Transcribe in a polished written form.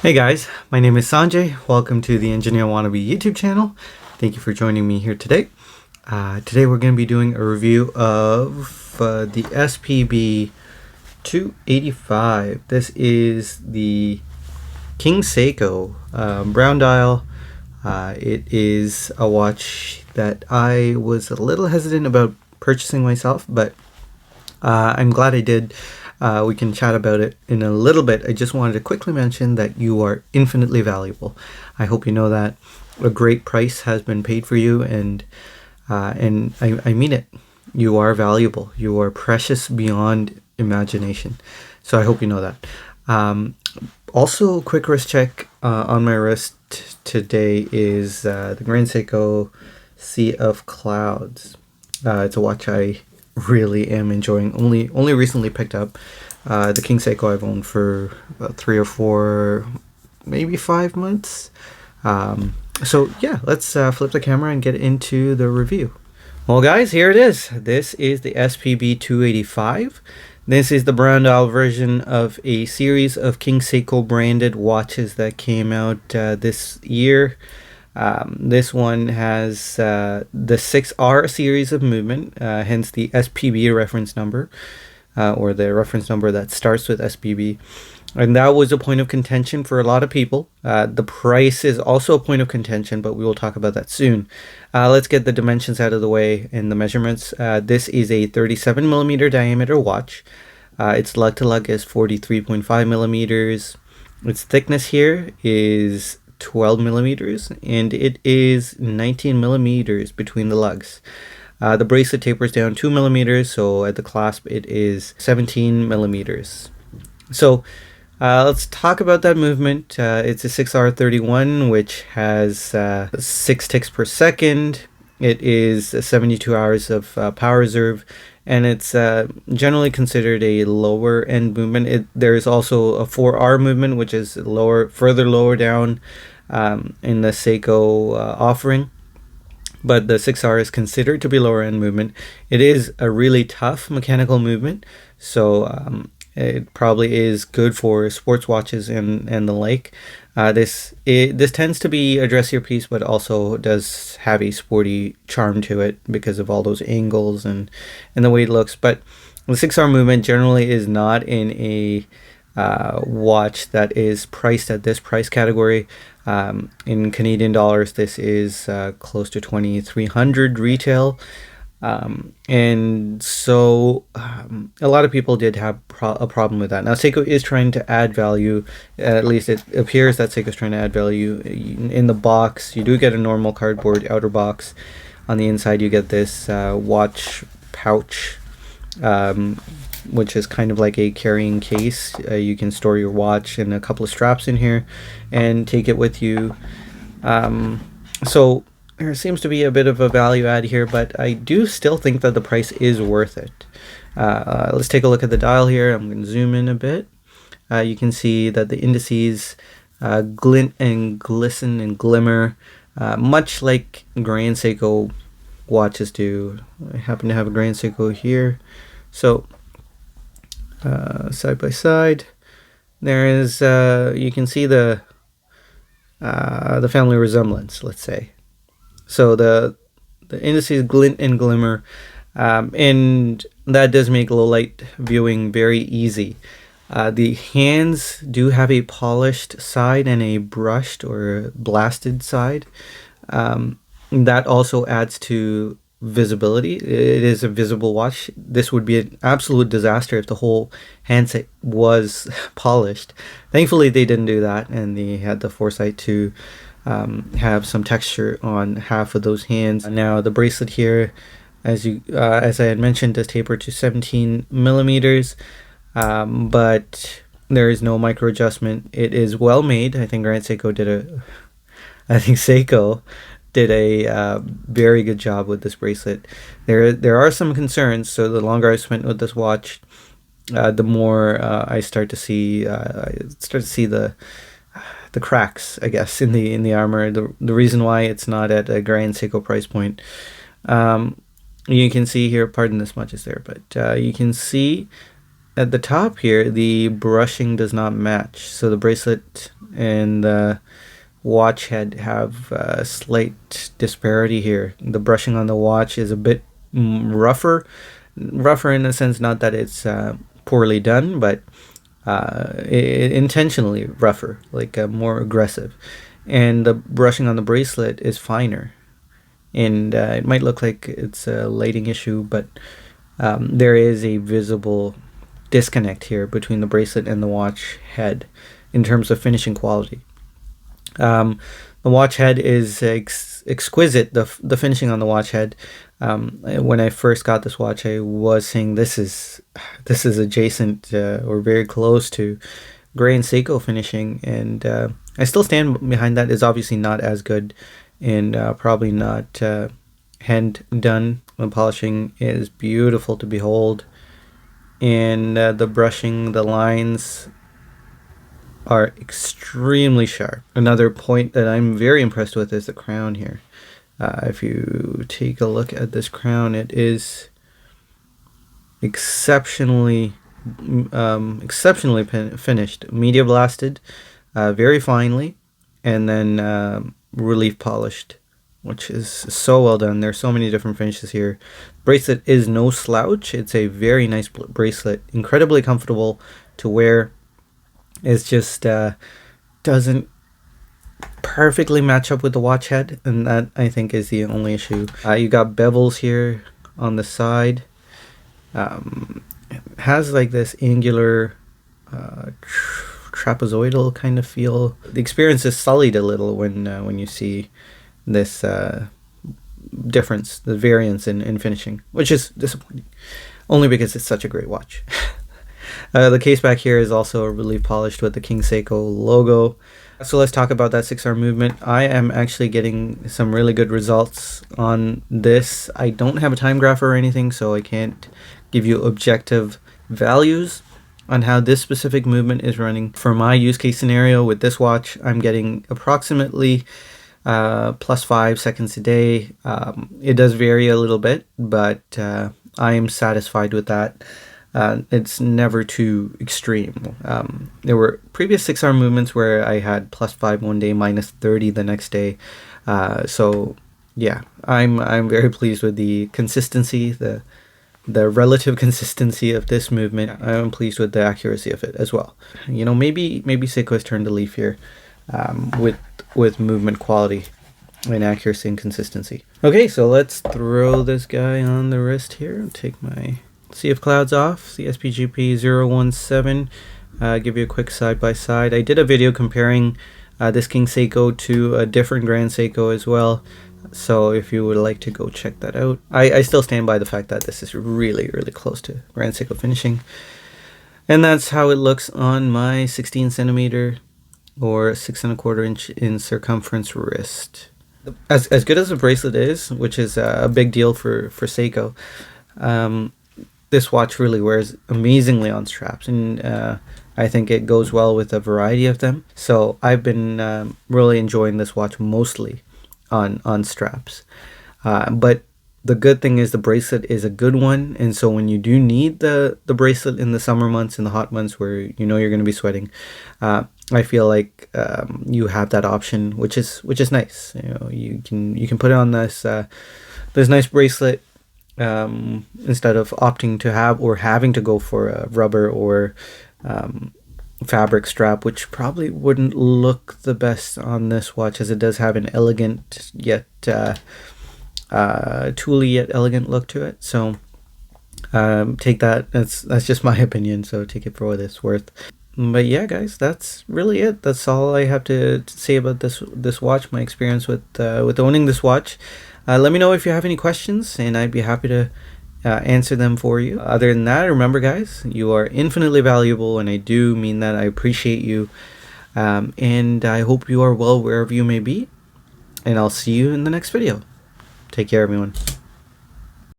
Hey guys, my name is Sanjay. Welcome to the Engineer Wannabe YouTube channel. Thank you for joining me here today. Today we're going to be doing a review of the SPB285. This is the King Seiko brown dial. It is a watch that I was a little hesitant about purchasing myself, but I'm glad I did. We can chat about it in a little bit. I just wanted to quickly mention that you are infinitely valuable. I hope you know that. A great price has been paid for you, and I mean it. You are valuable. You are precious beyond imagination. So I hope you know that. Also, quick wrist check on my wrist today is the Grand Seiko Sea of Clouds. It's a watch I really am enjoying. Only recently picked up. The King Seiko I've owned for about 3 or 4, maybe 5 months. So yeah, let's flip the camera and get into the review. Well guys, here it is. This is the SPB285. This is the brown dial version of a series of King Seiko branded watches that came out this year. This one has the 6R series of movement, hence the SPB reference number, or the reference number that starts with SPB. And that was a point of contention for a lot of people. The price is also a point of contention, but we will talk about that soon. Let's get the dimensions out of the way and the measurements. This is a 37 millimeter diameter watch. Its lug to lug is 43.5 millimeters. Its thickness here is 12 millimeters, and it is 19 millimeters between the lugs. The bracelet tapers down 2 millimeters, so at the clasp it is 17 millimeters. So let's talk about that movement. It's a 6R31, which has 6 ticks per second. It is 72 hours of power reserve, and it's generally considered a lower end movement. There is also a 4R movement, which is further lower down in the Seiko offering, but the 6R is considered to be lower end movement. It is a really tough mechanical movement, so it probably is good for sports watches and the like. This tends to be a dressier piece, but also does have a sporty charm to it because of all those angles and the way it looks. But the 6R movement generally is not in a watch that is priced at this price category. In Canadian dollars, this is close to 2,300 retail. And so a lot of people did have a problem with that. Now Seiko is trying to add value. At least it appears that Seiko is trying to add value. In the box, you do get a normal cardboard outer box. On the inside, you get this watch pouch, which is kind of like a carrying case. You can store your watch and a couple of straps in here and take it with you. So there seems to be a bit of a value add here, but I do still think that the price is worth it. Let's take a look at the dial here. I'm going to zoom in a bit. You can see that the indices glint and glisten and glimmer, much like Grand Seiko watches do. I happen to have a Grand Seiko here. So side by side, there is you can see the family resemblance, let's say. So the indices glint and glimmer, and that does make low light viewing very easy. The hands do have a polished side and a brushed or blasted side. That also adds to visibility. It is a visible watch. This would be an absolute disaster if the whole handset was polished. Thankfully they didn't do that, and they had the foresight to have some texture on half of those hands. Now the bracelet here, as I had mentioned, does taper to 17 millimeters, but there is no micro adjustment. It is well made. I think Seiko did a very good job with this bracelet. There are some concerns. So the longer I spent with this watch, the more I start to see the cracks, I guess, in the armor. The reason why it's not at a Grand Seiko price point. You can see here, pardon this much is there, but you can see at the top here, the brushing does not match. So the bracelet and the watch head have a slight disparity here. The brushing on the watch is a bit rougher in a sense, not that it's poorly done, but intentionally rougher, like more aggressive. And the brushing on the bracelet is finer. And it might look like it's a lighting issue, but there is a visible disconnect here between the bracelet and the watch head in terms of finishing quality. The watch head is exquisite. The finishing on the watch head. When I first got this watch, I was saying this is adjacent or very close to Gray and Seiko finishing, and I still stand behind that. It's obviously not as good, and probably not hand done. The polishing is beautiful to behold, and the brushing, the lines are extremely sharp. Another point that I'm very impressed with is the crown here. If you take a look at this crown, it is exceptionally finished, media blasted, very finely, and then relief polished, which is so well done. There's so many different finishes here. Bracelet is no slouch. It's a very nice bracelet, incredibly comfortable to wear. It's just doesn't perfectly match up with the watch head, and that I think is the only issue. You got bevels here on the side. It has like this angular trapezoidal kind of feel. The experience is sullied a little when you see this difference, the variance in finishing, which is disappointing, only because it's such a great watch. The case back here is also relief polished with the King Seiko logo. So let's talk about that 6-hour movement. I am actually getting some really good results on this. I don't have a time graph or anything, so I can't give you objective values on how this specific movement is running. For my use case scenario with this watch, I'm getting approximately +5 seconds a day. It does vary a little bit, but I am satisfied with that. It's never too extreme. There were previous 6-hour movements where I had +5 one day, -30 the next day. So yeah, I'm very pleased with the consistency, the relative consistency of this movement. I'm pleased with the accuracy of it as well. You know, maybe Seiko has turned a leaf here with movement quality and accuracy and consistency. Okay, so let's throw this guy on the wrist here. Take my Sea of Clouds off, the SPGP285. Give you a quick side-by-side. I did a video comparing this King Seiko to a different Grand Seiko as well, so if you would like to go check that out. I still stand by the fact that this is really, really close to Grand Seiko finishing. And that's how it looks on my 16 centimeter or 6¼ inch in circumference wrist. As good as the bracelet is, which is a big deal for Seiko, this watch really wears amazingly on straps, and I think it goes well with a variety of them. So I've been really enjoying this watch mostly on straps. But the good thing is the bracelet is a good one, and so when you do need the bracelet in the summer months, in the hot months where you know you're going to be sweating, I feel like you have that option, which is nice. You know, you can put it on this nice bracelet instead of opting to have or having to go for a rubber or fabric strap, which probably wouldn't look the best on this watch, as it does have an elegant yet tooly yet elegant look to it. So take that. That's just my opinion, so take it for what it's worth. But yeah, guys, that's really it. That's all I have to say about this watch, my experience with owning this watch. Let me know if you have any questions, and I'd be happy to answer them for you. Other than that, remember, guys, you are infinitely valuable, and I do mean that. I appreciate you, and I hope you are well wherever you may be, and I'll see you in the next video. Take care, everyone.